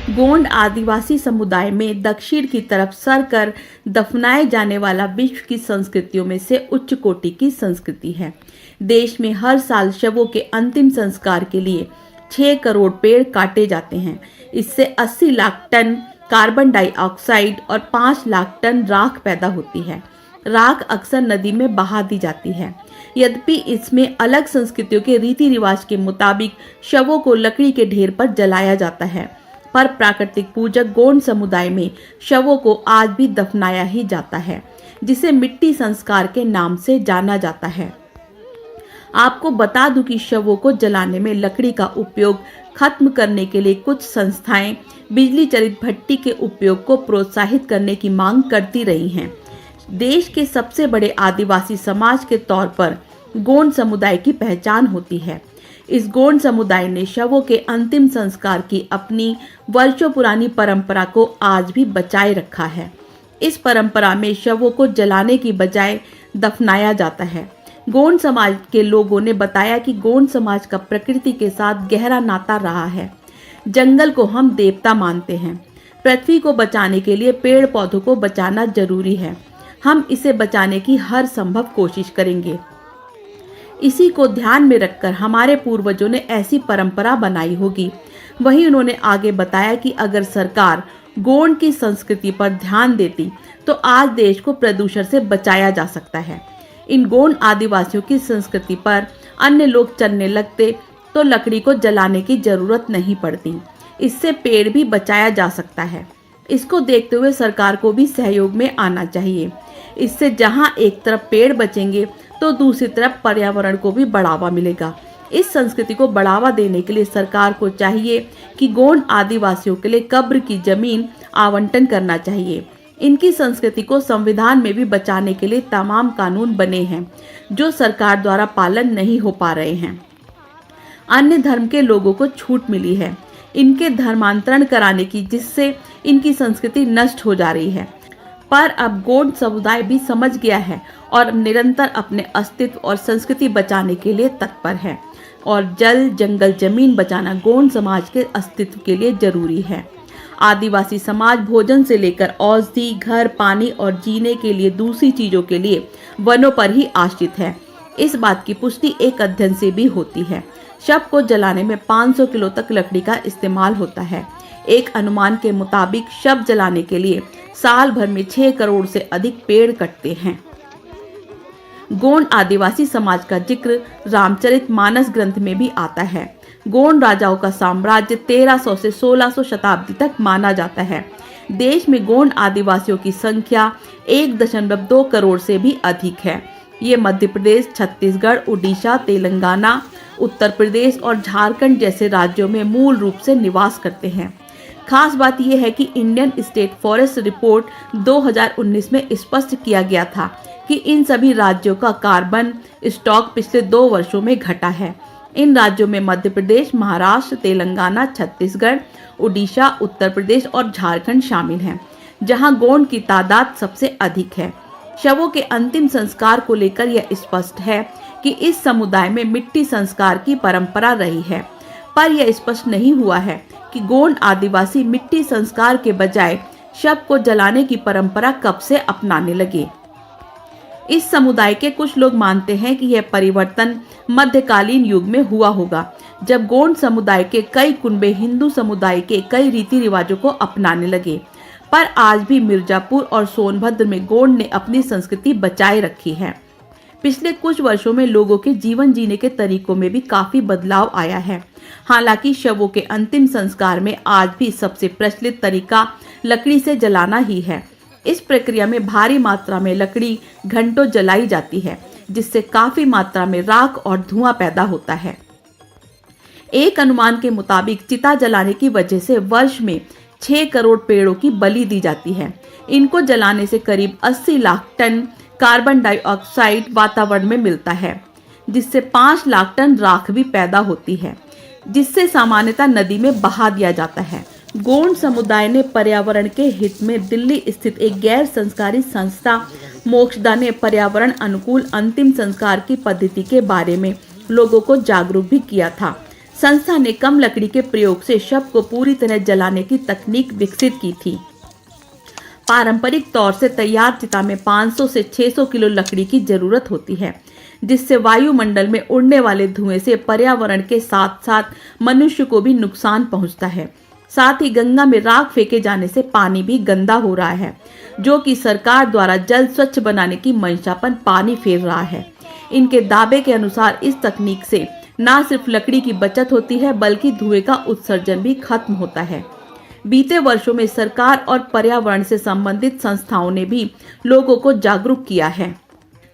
गोंड आदिवासी समुदाय में दक्षिण की तरफ सर कर दफनाए जाने वाला विश्व की संस्कृतियों में से उच्च कोटि की संस्कृति है। देश में हर साल शवों के अंतिम संस्कार के लिए 6 करोड़ पेड़ काटे जाते हैं। इससे 80 लाख टन कार्बन डाइऑक्साइड और 5 लाख टन राख पैदा होती है। राख अक्सर नदी में बहा दी जाती है। यद्यपि इसमें अलग संस्कृतियों के रीति रिवाज के मुताबिक शवों को लकड़ी के ढेर पर जलाया जाता है, पर प्राकृतिक पूजक गोंड समुदाय में शवों को आज भी दफनाया ही जाता है, जिसे मिट्टी संस्कार के नाम से जाना जाता है। आपको बता दूं कि शवों को जलाने में लकड़ी का उपयोग खत्म करने के लिए कुछ संस्थाएं बिजली चलित भट्टी के उपयोग को प्रोत्साहित करने की मांग करती रही हैं। देश के सबसे बड़े आदिवासी समाज के तौर पर गोंड समुदाय की पहचान होती है। इस गोंड समुदाय ने शवों के अंतिम संस्कार की अपनी वर्षों पुरानी परंपरा को आज भी बचाए रखा है। इस परंपरा में शवों को जलाने की बजाय दफनाया जाता है। गोंड समाज के लोगों ने बताया कि गोंड समाज का प्रकृति के साथ गहरा नाता रहा है। जंगल को हम देवता मानते हैं। पृथ्वी को बचाने के लिए पेड़ पौधों को बचाना जरूरी है। हम इसे बचाने की हर संभव कोशिश करेंगे। इसी को ध्यान में रखकर हमारे पूर्वजों ने ऐसी परंपरा बनाई होगी। वहीं उन्होंने आगे बताया कि अगर सरकार गोंड की संस्कृति पर ध्यान देती तो आज देश को प्रदूषण से बचाया जा सकता है। इन गोंड आदिवासियों की संस्कृति पर अन्य लोग चलने लगते तो लकड़ी को जलाने की जरूरत नहीं पड़ती। इससे पेड़ भी बचाया जा सकता है। इसको देखते हुए सरकार को भी सहयोग में आना चाहिए। इससे जहां एक तरफ पेड़ बचेंगे तो दूसरी तरफ पर्यावरण को भी बढ़ावा मिलेगा। इस संस्कृति को बढ़ावा देने के लिए सरकार को चाहिए कि गोंड आदिवासियों के लिए कब्र की जमीन आवंटन करना चाहिए। इनकी संस्कृति को संविधान में भी बचाने के लिए तमाम कानून बने हैं, जो सरकार द्वारा पालन नहीं हो पा रहे हैं। अन्य धर्म के लोगों को छूट मिली है इनके धर्मांतरण कराने की, जिससे इनकी संस्कृति नष्ट हो जा रही है। पर अब गोंड समुदाय भी समझ गया है और निरंतर अपने अस्तित्व और संस्कृति बचाने के लिए तत्पर है। और जल, जंगल, जमीन बचाना गोंड समाज के अस्तित्व के लिए जरूरी है। आदिवासी समाज भोजन से लेकर औषधि, घर, पानी और जीने के लिए दूसरी चीजों के लिए वनों पर ही आश्रित है। इस बात की पुष्टि एक अध्ययन से भी होती है। शव को जलाने में 500 किलो तक लकड़ी का इस्तेमाल होता है। एक अनुमान के मुताबिक शव जलाने के लिए साल भर में 6 करोड़ से अधिक पेड़ कटते हैं। गोंड आदिवासी समाज का जिक्र रामचरितमानस ग्रंथ में भी आता है। गोंड राजाओं का साम्राज्य 1300 से 1600 शताब्दी तक माना जाता है। देश में गोंड आदिवासियों की संख्या 1.2 करोड़ से भी अधिक है। ये मध्य प्रदेश, छत्तीसगढ़, उड़ीसा, तेलंगाना, उत्तर प्रदेश और झारखंड जैसे राज्यों में मूल रूप से निवास करते हैं। खास बात यह है कि इंडियन स्टेट फॉरेस्ट रिपोर्ट 2019 में स्पष्ट किया गया था कि इन सभी राज्यों का कार्बन स्टॉक पिछले 2 वर्षों में घटा है। इन राज्यों में मध्य प्रदेश, महाराष्ट्र, तेलंगाना, छत्तीसगढ़, उड़ीसा, उत्तर प्रदेश और झारखंड शामिल हैं, जहां गोंड की तादाद सबसे अधिक है। शवों के अंतिम संस्कार को लेकर यह स्पष्ट है कि इस समुदाय में मिट्टी संस्कार की परंपरा रही है, पर यह स्पष्ट नहीं हुआ है कि गोंड आदिवासी मिट्टी संस्कार के बजाय शव को जलाने की परंपरा कब से अपनाने लगे। इस समुदाय के कुछ लोग मानते हैं कि यह परिवर्तन मध्यकालीन युग में हुआ होगा, जब गोंड समुदाय के कई कुनबे हिंदू समुदाय के कई रीति रिवाजों को अपनाने लगे। पर आज भी मिर्जापुर और सोनभद्र में गोंड ने अपनी संस्कृति बचाए रखी है। पिछले कुछ वर्षों में लोगों के जीवन जीने के तरीकों में भी काफी बदलाव आया है। हालांकि शवों के अंतिम संस्कार में आज भी सबसे प्रचलित तरीका लकड़ी से जलाना ही है। इस प्रक्रिया में भारी मात्रा में लकड़ी घंटों जलाई जाती है, जिससे काफी मात्रा में राख और धुआं पैदा होता है। एक अनुमान के मुताबिक चिता जलाने की वजह से वर्ष में 6 करोड़ पेड़ों की बलि दी जाती है। इनको जलाने से करीब 80 लाख टन कार्बन डाइऑक्साइड वातावरण में मिलता है, जिससे 5 लाख टन राख भी पैदा होती है, जिससे सामान्यतः नदी में बहा दिया जाता है। गोंड समुदाय ने पर्यावरण के हित में दिल्ली स्थित एक गैर संस्कारी संस्था मोक्षदा ने पर्यावरण अनुकूल अंतिम संस्कार की पद्धति के बारे में लोगों को जागरूक भी किया था। संस्था ने कम लकड़ी के प्रयोग से शव को पूरी तरह जलाने की तकनीक विकसित की थी। पारंपरिक तौर से तैयार चिता में 500 से 600 किलो लकड़ी की जरूरत होती है, जिससे वायुमंडल में उड़ने वाले धुएं से पर्यावरण के साथ साथ मनुष्य को भी नुकसान पहुंचता है। साथ ही गंगा में राख फेंके जाने से पानी भी गंदा हो रहा है, जो कि सरकार द्वारा जल स्वच्छ बनाने की मंशा पर पानी फेर रहा है। इनके दावे के अनुसार इस तकनीक से न सिर्फ लकड़ी की बचत होती है, बल्कि धुएं का उत्सर्जन भी खत्म होता है। बीते वर्षों में सरकार और पर्यावरण से संबंधित संस्थाओं ने भी लोगों को जागरूक किया है।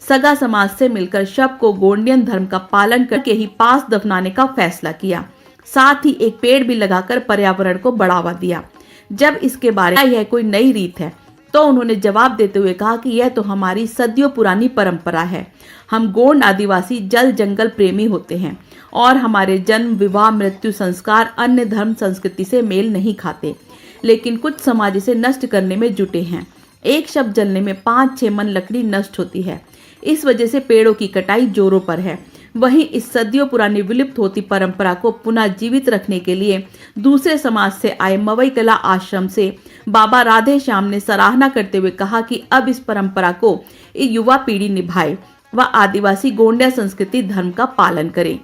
सगा समाज से मिलकर शव को गोंडियन धर्म का पालन करके ही पास दफनाने का फैसला किया। साथ ही एक पेड़ भी लगाकर पर्यावरण को बढ़ावा दिया। जब इसके बारे में यह कोई नई रीत है, तो उन्होंने जवाब देते हुए कहा कि यह तो हमारी सदियों पुरानी परंपरा है। हम गोंड आदिवासी जल जंगल प्रेमी होते हैं और हमारे जन्म, विवाह, मृत्यु संस्कार अन्य धर्म संस्कृति से मेल नहीं खाते, लेकिन कुछ समाज इसे नष्ट करने में जुटे हैं। एक शव जलने में 5-6 मन लकड़ी नष्ट होती है। इस वजह से पेड़ों की कटाई जोरों पर है। वहीं इस सदियों पुरानी विलुप्त होती परंपरा को पुनः जीवित रखने के लिए दूसरे समाज से आए मवई कला आश्रम से बाबा राधे श्याम ने सराहना करते हुए कहा कि अब इस परंपरा को युवा पीढ़ी निभाए व आदिवासी गोंडिया संस्कृति धर्म का पालन करे।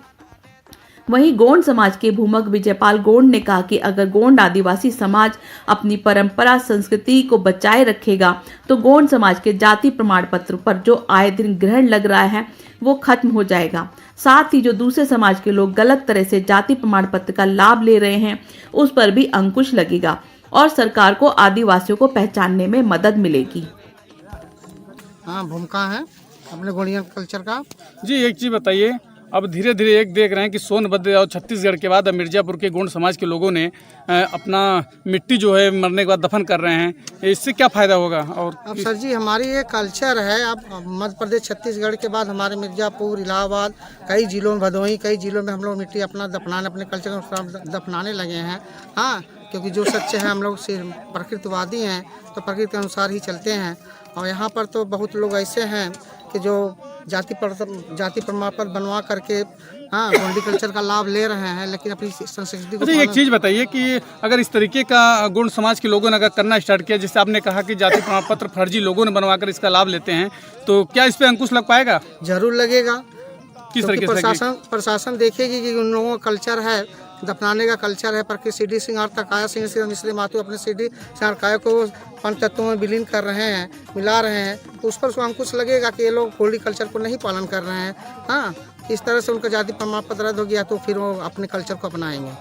वहीं गोंड समाज के भूमक विजयपाल गोंड ने कहा कि अगर गोंड आदिवासी समाज अपनी परंपरा संस्कृति को बचाए रखेगा तो गोंड समाज के जाति प्रमाण पत्र पर जो आए दिन ग्रहण लग रहा है वो खत्म हो जाएगा। साथ ही जो दूसरे समाज के लोग गलत तरह से जाति प्रमाण पत्र का लाभ ले रहे हैं उस पर भी अंकुश लगेगा और सरकार को आदिवासियों को पहचानने में मदद मिलेगी। हाँ, भूमिका है अपने गोंडियन कल्चर का। जी, एक चीज़ बताइए, अब धीरे धीरे एक देख रहे हैं कि सोनभद्र और छत्तीसगढ़ के बाद अब मिर्ज़ापुर के गोंड समाज के लोगों ने अपना मिट्टी जो है मरने के बाद दफन कर रहे हैं। इससे क्या फ़ायदा होगा? और अब सर जी, हमारी ये कल्चर है। अब मध्य प्रदेश छत्तीसगढ़ के बाद हमारे मिर्ज़ापुर, इलाहाबाद, कई जिलों में, भदोही, कई जिलों में हम लोग मिट्टी अपना दफनाने, अपने कल्चर को दफनाने लगे हैं। हाँ, क्योंकि जो सच्चे हैं हम लोग प्रकृतिवादी हैं, तो प्रकृति के अनुसार ही चलते हैं। और यहाँ पर तो बहुत लोग ऐसे हैं कि जो जाति प्रमाण पत्र बनवा करके हाँ गोंडी कल्चर का लाभ ले रहे हैं, लेकिन अपनी संस्कृति को। अच्छा, एक चीज़ बताइए कि अगर इस तरीके का गोंड समाज के लोगों ने अगर करना स्टार्ट किया, जैसे आपने कहा कि जाति प्रमाण पत्र फर्जी लोगों ने बनवाकर इसका लाभ लेते हैं, तो क्या इस पे अंकुश लग पाएगा? जरूर लगेगा। किस तरीके से? प्रशासन देखेगी कि उन लोगों का कल्चर है, दफनाने का कल्चर है, पर कि सीढ़ी सिंगार तक काया सिंह से मिश्री मातु अपने सीढ़ी सिंगार काया को पंच तत्वों में विलीन कर रहे हैं, मिला रहे हैं, तो उस पर अंकुश लगेगा कि ये लोग गोंडी कल्चर को नहीं पालन कर रहे हैं। हाँ, इस तरह से उनका जाति प्रमाण पत्र रद्द हो गया तो फिर वो अपने कल्चर को अपनाएंगे।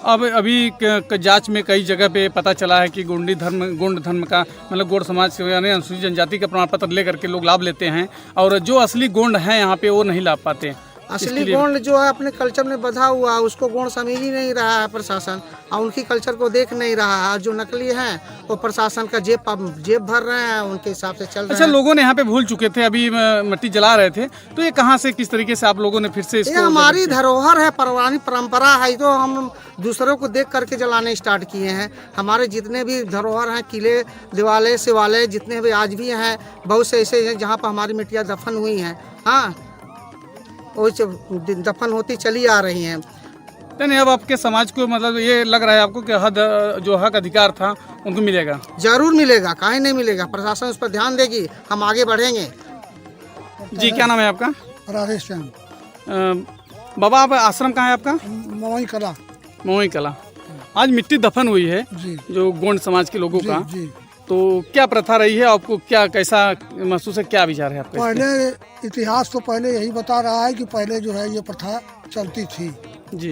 अब अभी जांच में कई जगह पे पता चला है कि गोंड धर्म का मतलब गोंड समाज यानी अनुसूचित जनजाति का प्रमाण पत्र लेकर के लोग लाभ लेते हैं और जो असली गोंड हैं यहाँ पे वो नहीं लाभ पाते। असली गोंड जो है अपने कल्चर में बधा हुआ है, उसको गोंड समझ ही नहीं रहा है प्रशासन, और उनकी कल्चर को देख नहीं रहा है। जो नकली हैं वो प्रशासन का जेब भर रहे हैं, उनके हिसाब से चल रहे हैं। अच्छा, लोगों ने यहाँ पे भूल चुके थे, अभी मिट्टी जला रहे थे, तो ये कहाँ से किस तरीके से आप लोगों ने फिर से इसको? ये हमारी धरोहर है, पुरानी परंपरा है, तो हम दूसरों को देख करके जलाने स्टार्ट किए हैं। हमारे जितने भी धरोहर हैं, किले, दिवाले, शिवालय जितने भी आज भी हैं, बहुत से ऐसे हैं जहाँ पर हमारी मिट्टियाँ दफन हुई हैं। हाँ, वो दफन होती चली आ रही हैं। नहीं, अब आपके समाज को मतलब ये लग रहा है आपको कि जो हक अधिकार था उनको मिलेगा? जरूर मिलेगा, काहे नहीं मिलेगा। प्रशासन उस पर ध्यान देगी, हम आगे बढ़ेंगे। जी, क्या नाम है आपका? राधे श्याम। बाबा, आप आश्रम कहाँ है आपका? मवई कला। मवई कला। आज मिट्टी दफन हुई है जी, जो गोंड समाज के लोगों का, जी। तो क्या प्रथा रही है? आपको क्या कैसा महसूस है, क्या विचार है आपका? पहले इतिहास तो पहले यही बता रहा है कि पहले जो है ये प्रथा चलती थी जी,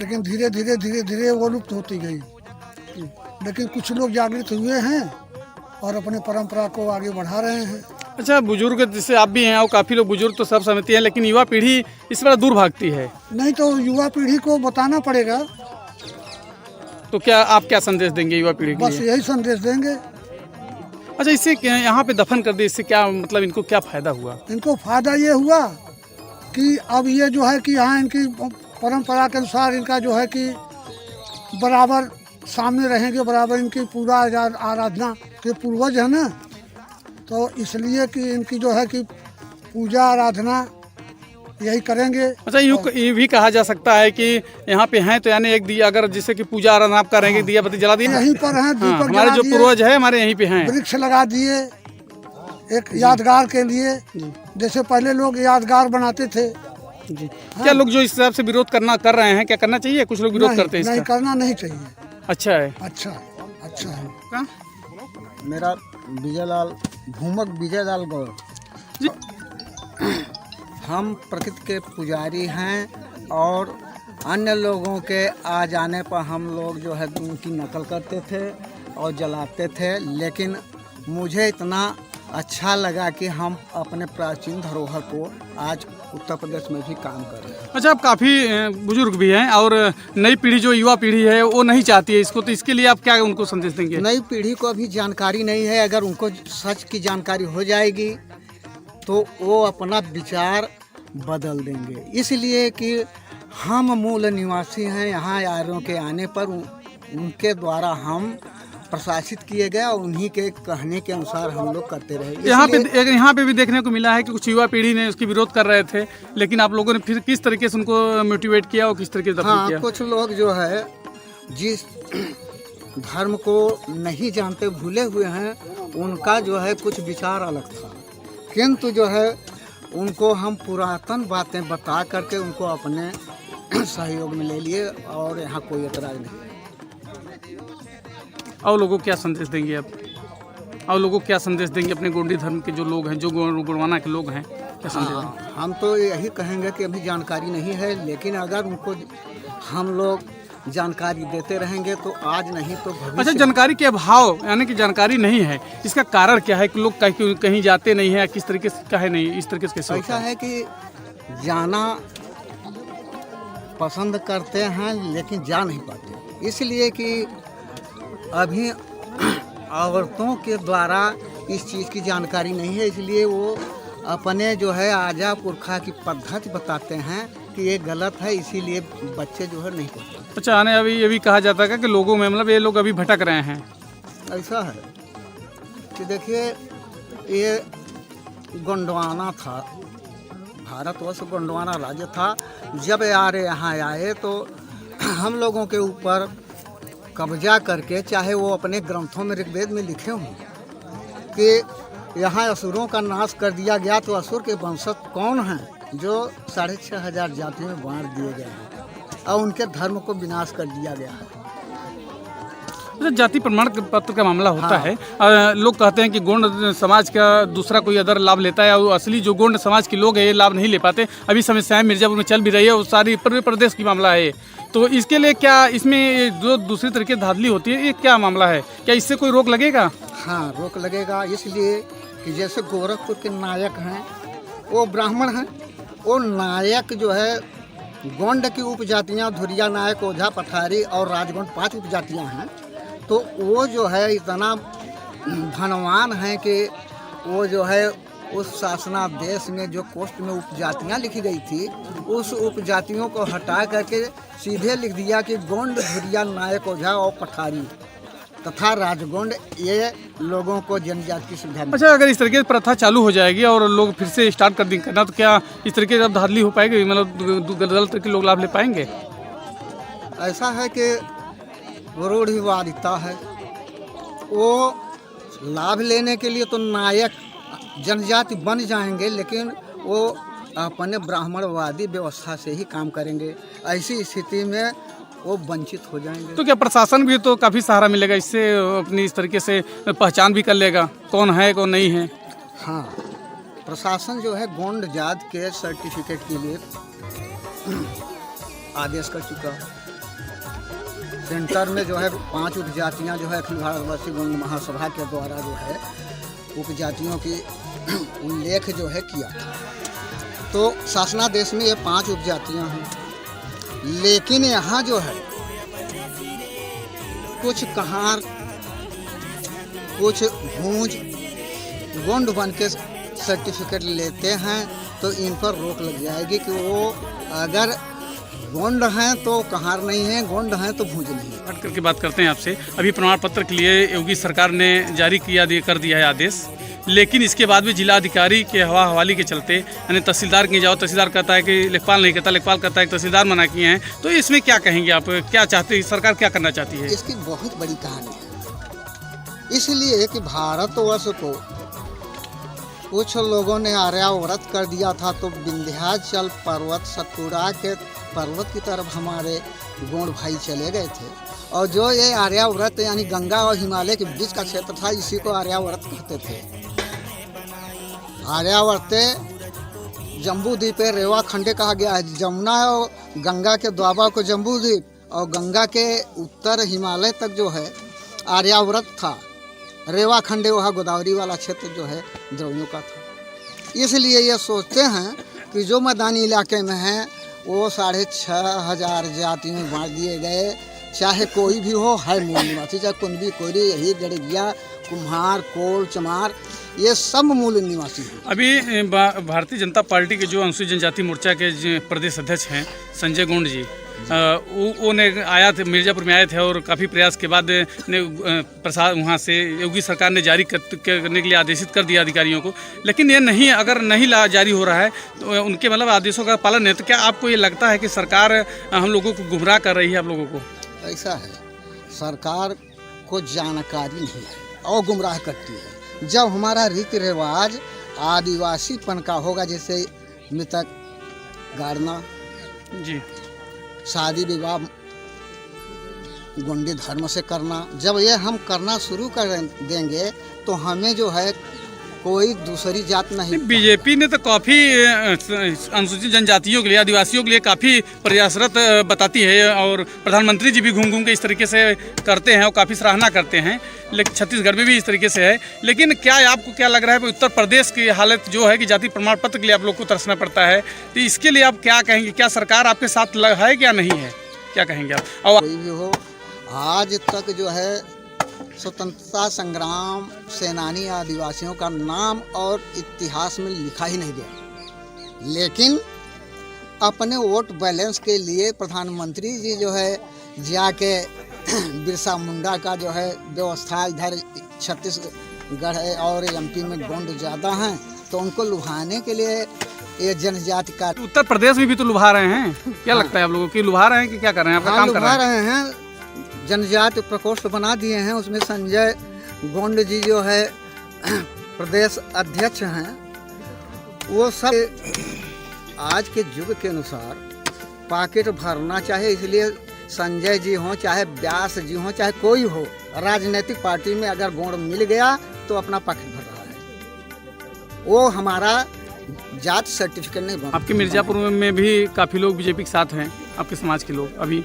लेकिन धीरे धीरे वो लुप्त होती गई। लेकिन कुछ लोग जागृत हुए हैं और अपने परंपरा को आगे बढ़ा रहे हैं। अच्छा, बुजुर्ग जैसे आप भी हैं और काफ़ी लोग बुजुर्ग तो सब समझते हैं, लेकिन युवा पीढ़ी इस पर दूर भागती है। नहीं तो युवा पीढ़ी को बताना पड़ेगा। तो क्या आप क्या संदेश देंगे युवा पीढ़ी के बस लिए? यही संदेश देंगे। अच्छा, इससे यहाँ पे दफन कर दिए, इससे क्या मतलब इनको क्या फायदा हुआ? इनको फायदा ये हुआ कि अब ये जो है कि यहाँ इनकी परंपरा के अनुसार इनका जो है कि बराबर सामने रहेंगे बराबर, इनकी पूरा आराधना के पूर्वज है ना, तो इसलिए कि इनकी जो है कि पूजा आराधना यही करेंगे। अच्छा, ये भी कहा जा सकता है कि यहाँ पे हैं तो यानी एक दिया, अगर जैसे कि पूजा आराधना आप करेंगे, दिया बत्ती जला दिए, यहीं पर हैं, दीपक हमारे जला जो दिए, पूर्वज है हमारे यहीं पे हैं, वृक्ष लगा दिए एक यादगार के लिए, जैसे पहले लोग यादगार बनाते थे। जी। क्या लोग जो इस हिसाब से विरोध कर रहे हैं, क्या करना चाहिए? कुछ लोग विरोध करते हैं नहीं, इसका। करना नहीं चाहिए। अच्छा है। अच्छा है। क्या? मेरा विजयलाल भूमक विजयलाल गौड़। जी। हम प्रकृति के पुजारी हैं और अन्य लोगों के आ जाने पर हम लोग जो है उनकी नकल करते थे और जलाते थे, लेकिन मुझे इतना अच्छा लगा कि हम अपने प्राचीन धरोहर को आज उत्तर प्रदेश में भी काम कर रहे हैं। अच्छा, आप काफ़ी बुजुर्ग भी हैं और नई पीढ़ी जो युवा पीढ़ी है वो नहीं चाहती है इसको, तो इसके लिए आप क्या उनको संदेश देंगे? नई पीढ़ी को अभी जानकारी नहीं है, अगर उनको सच की जानकारी हो जाएगी तो वो अपना विचार बदल देंगे। इसलिए कि हम मूल निवासी हैं, यहाँ आर्यों के आने पर उनके द्वारा हम प्रशासित किए गए और उन्हीं के कहने के अनुसार हम लोग करते रहे। यहाँ पे भी देखने को मिला है कि कुछ युवा पीढ़ी ने उसकी विरोध कर रहे थे, लेकिन आप लोगों ने फिर किस तरीके से उनको मोटिवेट किया और किस तरीके से दफन किया? कुछ लोग जो है जिस धर्म को नहीं जानते भूले हुए हैं, उनका जो है कुछ विचार अलग था, किंतु जो है उनको हम पुरातन बातें बता करके उनको अपने सहयोग में ले लिए और यहाँ कोई एतराज नहीं। और लोगों को क्या संदेश देंगे आप? और लोगों को क्या संदेश देंगे अपने गोंडी धर्म के जो लोग हैं, जो गोंडवाना के लोग हैं, क्या संदेश देंगे? हम तो यही कहेंगे कि अभी जानकारी नहीं है, लेकिन अगर उनको हम लोग जानकारी देते रहेंगे तो आज नहीं तो भविष्य। अच्छा, जानकारी के अभाव यानी कि जानकारी नहीं है, इसका कारण क्या है कि लोग कहीं जाते नहीं है, किस तरीके से कहे नहीं, इस तरीके से कैसे ऐसा है कि जाना पसंद करते हैं लेकिन जा नहीं पाते, इसलिए कि अभी औरतों के द्वारा इस चीज़ की जानकारी नहीं है, इसलिए वो अपने जो है आजा पुरखा की पद्धति बताते हैं कि ये गलत है, इसीलिए बच्चे जो है नहीं पढ़ते। अच्छा, आने अभी ये भी कहा जाता है कि लोगों में मतलब ये लोग अभी भटक रहे हैं। ऐसा है कि देखिए, ये गोंडवाना था, भारतवर्ष गोंडवाना राज्य था। जब आर्य यहाँ आए तो हम लोगों के ऊपर कब्जा करके, चाहे वो अपने ग्रंथों में ऋग्वेद में लिखे हों कि यहाँ असुरों का नाश कर दिया गया, तो असुर के वंशज कौन हैं जो 6500 जातियों में बांट दिए गए हैं और उनके धर्म को विनाश कर दिया गया है। जाति प्रमाण पत्र का मामला होता है, लोग कहते हैं कि गोंड समाज का दूसरा कोई अदर लाभ लेता है और असली जो गोंड समाज के लोग हैं ये लाभ नहीं ले पाते। अभी समस्याएं मिर्जापुर में चल भी रही है और सारी प्रदेश की मामला है, तो इसके लिए क्या इसमें जो दूसरी तरीके धांधली होती है, ये क्या मामला है? क्या इससे कोई रोक लगेगा? हाँ, रोक लगेगा, इसलिए कि जैसे गोरखपुर के नायक हैं वो ब्राह्मण हैं, वो नायक जो है गोंड की उपजातियाँ धुरिया नायक, ओझा, पठारी और राजगोंड 5 उपजातियाँ हैं, तो वो जो है इतना धनवान है कि वो जो है उस शासनादेश में जो कोष्ठ में उपजातियाँ लिखी गई थी, उस उपजातियों को हटा करके सीधे लिख दिया कि गोंड, धुरिया, नायक, ओझा और पठारी तथा राजगोंड ये लोगों को जनजाति की सुविधा। अच्छा, अगर इस तरीके से प्रथा चालू हो जाएगी और लोग फिर से स्टार्ट कर देंगे करना, तो क्या इस तरीके से अब धांधली हो पाएगी, मतलब गलत तरीके लोग लाभ ले पाएंगे? ऐसा है कि रूढ़िवादिता है, वो लाभ लेने के लिए तो नायक जनजाति बन जाएंगे, लेकिन वो अपने ब्राह्मणवादी व्यवस्था से ही काम करेंगे। ऐसी स्थिति में वो वंचित हो जाएंगे। तो क्या प्रशासन भी तो काफ़ी सहारा मिलेगा इससे, अपनी इस तरीके से पहचान भी कर लेगा कौन है कौन नहीं है? हाँ, प्रशासन जो है गोंड जात के सर्टिफिकेट के लिए आदेश कर चुका है। सेंटर में जो है 5 उपजातियाँ जो है अखिल भारतवर्षीय गोंड महासभा के द्वारा जो है उपजातियों की उल्लेख जो है किया था, तो शासनादेश में ये 5 उपजातियाँ हैं, लेकिन यहाँ जो है कुछ कहार, कुछ भूंज गोंड बन के सर्टिफिकेट लेते हैं, तो इन पर रोक लग जाएगी कि वो अगर गोंड हैं तो कहार नहीं है, गोंड हैं तो भूज नहीं है। हट करके बात करते हैं आपसे। अभी प्रमाण पत्र के लिए योगी सरकार ने जारी कर दिया है आदेश, लेकिन इसके बाद भी जिला अधिकारी के हवा हवाली के चलते, यानी तहसीलदार के जाओ, तहसीलदार कहता है कि लेखपाल नहीं कहता, लेखपाल कहता है कि तहसीलदार मना किए हैं। तो इसमें क्या कहेंगे आप, क्या चाहते हैं सरकार, क्या करना चाहती है? इसकी बहुत बड़ी कहानी है, इसलिए कि भारतवर्ष को कुछ लोगों ने आर्यावर्त कर दिया था, तो विंध्याचल पर्वत, सतपुड़ा के पर्वत की तरफ हमारे गोंड भाई चले गए थे। और जो ये आर्यावर्त यानी गंगा और हिमालय के बीच का क्षेत्र था, इसी को आर्यावर्त कहते थे। आर्यावर्त जम्बू द्वीप है, रेवा खंडे कहा गया है। जमुना और गंगा के द्वाबा को जम्बू द्वीप और गंगा के उत्तर हिमालय तक जो है आर्यावर्त था। रेवा खंडे वहाँ गोदावरी वाला क्षेत्र जो है द्रवियों का था। इसलिए ये सोचते हैं कि जो मैदानी इलाके में हैं वो 6500 जातियों में बांट दिए गए, चाहे कोई भी हो, है मूल निवासी, चाहे कुंभी, कोयरी, यही जड़गिया, कुम्हार, कोल, चमार, ये सब मूल निवासी हैं। अभी भारतीय जनता पार्टी के जो अनुसूचित जनजाति मोर्चा के प्रदेश अध्यक्ष हैं संजय गोंड जी, वो ने आया थे, मिर्ज़ापुर में आए थे और काफ़ी प्रयास के बाद ने प्रसाद वहाँ से योगी सरकार ने जारी करने के लिए आदेशित कर दिया अधिकारियों को। लेकिन ये नहीं, अगर नहीं जारी हो रहा है तो उनके मतलब आदेशों का पालन नहीं, तो क्या आपको ये लगता है कि सरकार हम लोगों को गुमराह कर रही है? आप लोगों को ऐसा है, सरकार को जानकारी नहीं है और गुमराह करती है। जब हमारा रीति रिवाज आदिवासीपन का होगा, जैसे मृतक गाड़ना जी, शादी विवाह गोंडी धर्म से करना, जब ये हम करना शुरू कर देंगे तो हमें जो है कोई दूसरी जात नहीं। बीजेपी ने तो काफ़ी अनुसूचित जनजातियों के लिए, आदिवासियों के लिए काफ़ी प्रयासरत बताती है और प्रधानमंत्री जी भी घूम घूम के इस तरीके से करते हैं और काफ़ी सराहना करते हैं। लेकिन छत्तीसगढ़ में भी इस तरीके से है। लेकिन क्या आपको क्या लग रहा है, उत्तर प्रदेश की हालत जो है कि जाति प्रमाण पत्र के लिए आप लोग को तरसना पड़ता है, तो इसके लिए आप क्या कहेंगे? क्या सरकार आपके साथ है क्या नहीं है, क्या कहेंगे आप? और कोई भी हो, आज तक जो है स्वतंत्रता संग्राम सेनानी आदिवासियों का नाम और इतिहास में लिखा ही नहीं गया। लेकिन अपने वोट बैलेंस के लिए प्रधानमंत्री जी जो है जाके बिरसा मुंडा का जो है व्यवस्था, इधर छत्तीसगढ़ है और एमपी में गोंड ज़्यादा हैं, तो उनको लुभाने के लिए ये जनजाति का उत्तर प्रदेश में भी तो लुभा रहे हैं। क्या लगता है आप लोगों की, लुभा रहे हैं कि क्या कर रहे हैं? आपका काम कर रहे हैं। जनजाति प्रकोष्ठ बना दिए हैं, उसमें संजय गोंड जी जो है प्रदेश अध्यक्ष हैं। वो सब आज के युग के अनुसार पॉकेट भरना चाहे, इसलिए संजय जी हों, चाहे व्यास जी हों, चाहे कोई हो, राजनीतिक पार्टी में अगर गोंड मिल गया तो अपना पॉकेट भर रहा है। वो हमारा जात सर्टिफिकेट नहीं बना। आपके मिर्ज़ापुर में भी काफ़ी लोग बीजेपी के साथ हैं, आपके समाज के लोग, अभी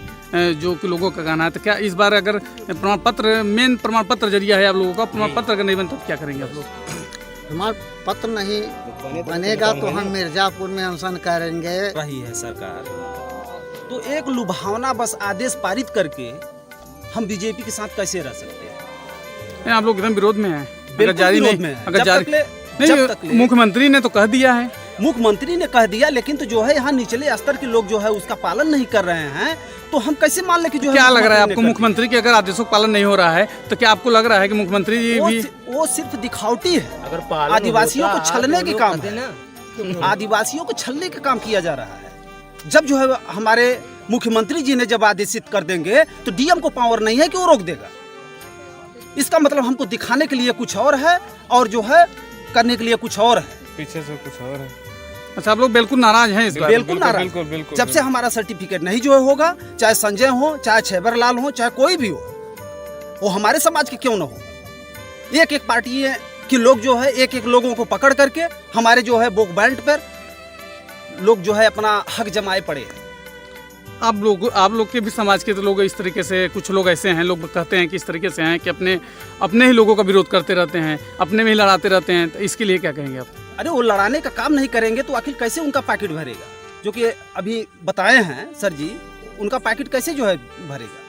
जो कि लोगों का कहना है। तो क्या इस बार अगर प्रमाण पत्र, मेन प्रमाण पत्र जरिया है आप लोगों का, प्रमाण पत्र अगर नहीं बनता तो क्या करेंगे आप लोग? प्रमाण पत्र नहीं बनेगा तो हम मिर्ज़ापुर में अनशन करेंगे। रही है सरकार, तो एक लुभावना बस आदेश पारित करके हम बीजेपी के साथ कैसे रह सकते हैं? आप लोग एकदम विरोध में हैं। अगर जारी नहीं, अगर जारी नहीं, मुख्यमंत्री ने तो कह दिया है, मुख्यमंत्री ने कह दिया, लेकिन तो जो है यहाँ निचले स्तर के लोग जो है उसका पालन नहीं कर रहे हैं, तो हम कैसे मान ले कि जो क्या लग रहा है आपको, मुख्यमंत्री के अगर आदेशों का पालन नहीं हो रहा है तो क्या आपको लग रहा है कि मुख्यमंत्री जी भी वो सिर्फ दिखावटी है? अगर आदिवासियों को छलने के काम है, आदिवासियों को छलने का काम किया जा रहा है। जब जो है हमारे मुख्यमंत्री जी ने जब आदेशित कर देंगे तो डीएम को पावर नहीं है कि वो रोक देगा। इसका मतलब हमको दिखाने के लिए कुछ और है और जो है करने के लिए कुछ और है, पीछे से कुछ और है। अच्छा, आप लोग बिल्कुल नाराज हैं इस बार? बिल्कुल नाराज। बिल्कुल। जब से हमारा सर्टिफिकेट नहीं जो होगा, चाहे संजय हो, चाहे छेबर लाल हो, चाहे कोई भी हो, वो हमारे समाज के क्यों ना हो, एक एक पार्टी के लोग जो है एक एक लोगों को पकड़ करके हमारे जो है वोट बैंक पर लोग जो है अपना हक जमाए पड़े हैं। आप लोग के भी समाज के तो लोग इस तरीके से, कुछ लोग ऐसे हैं, लोग कहते हैं कि इस तरीके से हैं कि अपने ही लोगों का विरोध करते रहते हैं, अपने में ही लड़ाते रहते हैं, तो इसके लिए क्या कहेंगे आप? अरे वो लड़ाने का काम नहीं करेंगे तो आखिर कैसे उनका पैकेट भरेगा? जो कि अभी बताए हैं सर जी, उनका पैकेट कैसे जो है भरेगा?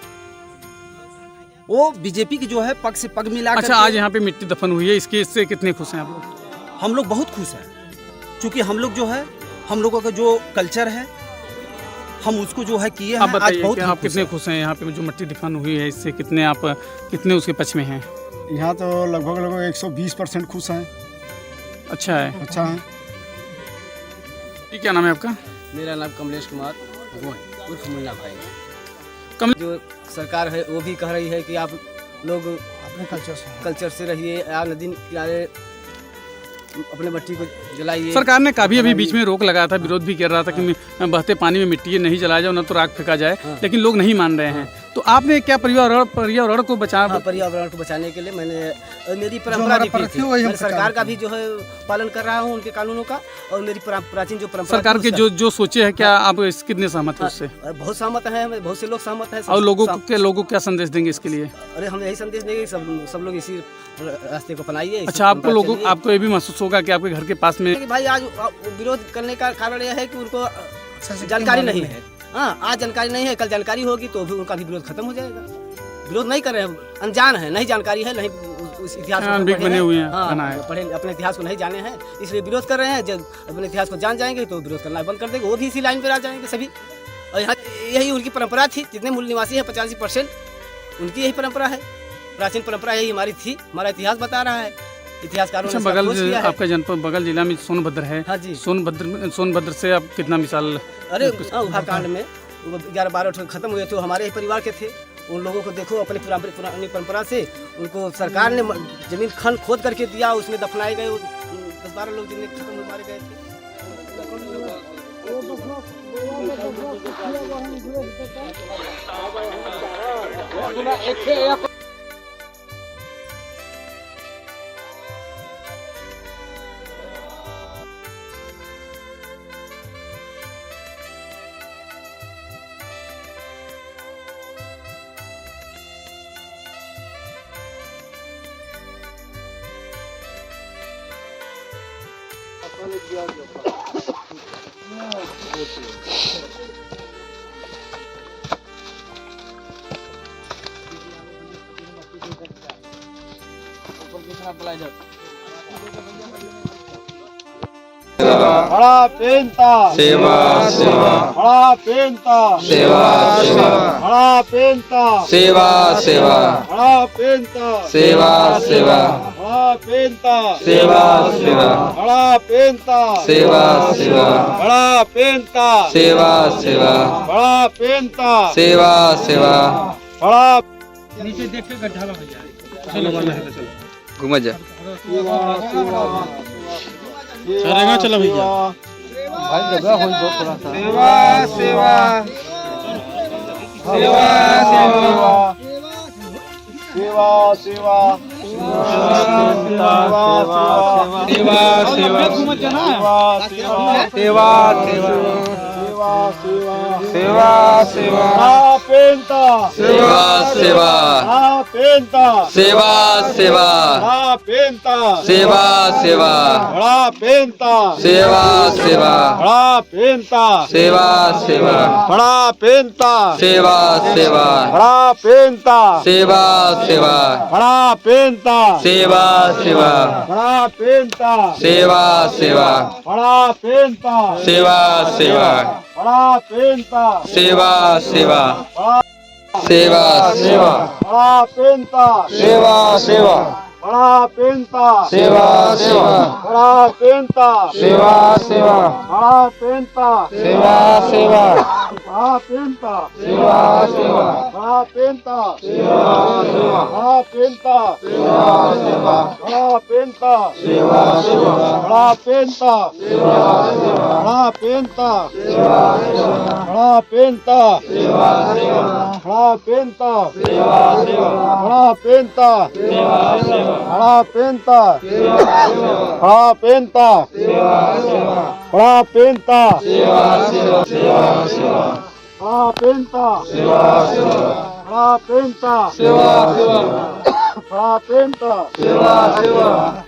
वो बीजेपी की जो है पग से पग मिला। अच्छा, आज यहाँ पे मिट्टी दफन हुई है, इससे कितने खुश हैं आप लोग? हम लोग बहुत खुश हैं, क्योंकि हम लोग जो है, हम लोगों का जो कल्चर है, हम उसको जो है किए हैं। आप आज बताइए बहुत कि आप कितने खुश हैं यहाँ पे जो मट्टी दिखान हुई है, इससे कितने आप कितने उसके पक्ष में हैं? यहाँ तो लगभग 120% खुश हैं। अच्छा है। अच्छा है। ये क्या नाम है आपका? मेरा नाम कमलेश कुमार उर्फ मुन्ना भाई। जो सरकार है वो भी कह रही है कि आप लोग अपने कल्चर से रहिए, आप नदी किनारे अपने मट्टी को जलाइए। सरकार ने काफी अभी बीच में रोक लगाया था, विरोध भी कर रहा था कि बहते पानी में मिट्टी नहीं जलाया जाए, न तो राख फेंका जाए, लेकिन लोग नहीं मान रहे हैं। तो आपने क्या पर्यावरण को बचा पर्यावरण को बचाने के लिए मैंने मेरी परंपरा भी थी, मैं सरकार का भी जो है पालन कर रहा हूँ, उनके कानूनों का, और मेरी प्राचीन जो परंपरा सरकार के जो सोचे है, क्या आप कितने सहमत हैं उससे? बहुत सहमत हैं, बहुत से लोग सहमत हैं। और लोगों क्या संदेश देंगे इसके लिए? अरे हम यही संदेश देंगे, सब लोग इसी रास्ते को अपनाइए। अच्छा, आपको ये भी महसूस होगा कि आपके घर के पास में कि भाई आज विरोध करने का कारण यह है कि उनको जानकारी नहीं है। हाँ, आज जानकारी नहीं है, कल जानकारी होगी तो भी उनका भी विरोध खत्म हो जाएगा। विरोध नहीं कर रहे हैं, अनजान है, नहीं जानकारी है, नहीं उस इतिहास को बने हुए हैं, हाँ, पढ़े अपने इतिहास को नहीं जाने हैं, इसलिए विरोध कर रहे हैं। जब अपने इतिहास को जान जाएंगे तो विरोध करना बंद कर देंगे, वो भी इसी लाइन पर आ जाएंगे सभी। और यहाँ यही उनकी परंपरा थी, जितने मूल निवासी हैं 85% उनकी यही परंपरा है, प्राचीन परंपरा यही हमारी थी, हमारा इतिहास बता रहा है। इतिहासकारों ने बगल आपका जनपद बगल जिला में सोनभद्र है। हाँ जी। सोनभद्र से आप कितना मिसाल? अरे कांड में 11-12 खत्म हुए थे, हमारे ही परिवार के थे। उन लोगों को देखो अपनी पुरानी परंपरा से उनको सरकार ने जमीन खन खोद करके दिया, उसमें दफनाए गए 10-12 लोग जिनमें खत्म मारे गए थे। बड़ा पेंता सेवा सेवा बड़ा पेंता सेवा सेवा बड़ा पेंता सेवा सेवा बड़ा पेंता सेवा सेवा बड़ा पेंता सेवा सेवा बड़ा पेंता सेवा सेवा बड़ा पेंता सेवा सेवा बड़ा पेंता सेवा सेवा बड़ा नीचे देख के गड्ढा में जाए। घूम जा चलेगा, चलो भैया। भाई जगह हो दो थोड़ा सा। सेवा सेवा सेवा सेवा सेवा सेवा सेवा सेवा पेंता सेवा सेवा पेंता सेवा सेवा पेंता सेवा सेवा बड़ा पेंता सेवा सेवा बड़ा पेंता सेवा सेवा बड़ा पेंता सेवा सेवा बड़ा पेंता सेवा सेवा बड़ा पेंता सेवा सेवा बड़ा पेंता सेवा सेवा बड़ा पेंता सेवा सेवा बड़ा पेंता सेवा सेवा सेवा सेवा बड़ा पेंता सेवा सेवा बड़ा पेंता सेवा सेवा बड़ा पेंता सेवा सेवा बड़ा पेंता सेवा सेवा बड़ा पेंता सेवा सेवा बड़ा पेंता बड़ा पेंता बड़ा पेंता सेवा सेवा बड़ा पेंता बड़ा पेंता बड़ा पेंता बड़ा पेंता बड़ा पेंता बड़ा पेंता बड़ा पेंता बड़ा पेंता बड़ा पेंता बड़ा पेंता बड़ा पेंता बड़ा पेंता सेवा सेवा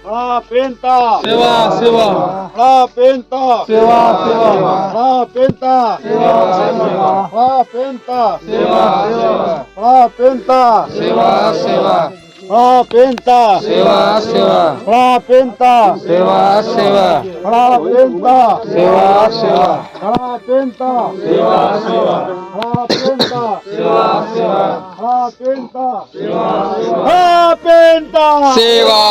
बड़ा पेंता सेवा सेवा बड़ा पेंता बड़ा पेंता सेवा सेवा बड़ा पेंता सेवा सेवा खड़ा पेंता सेवा सेवा खड़ा पेंता सेवा सेवा खड़ा पेंता सेवा सेवा खड़ा पेंता सेवा सेवा खड़ा पेंता सेवा सेवा खड़ा पेंता खड़ा पेंता सेवा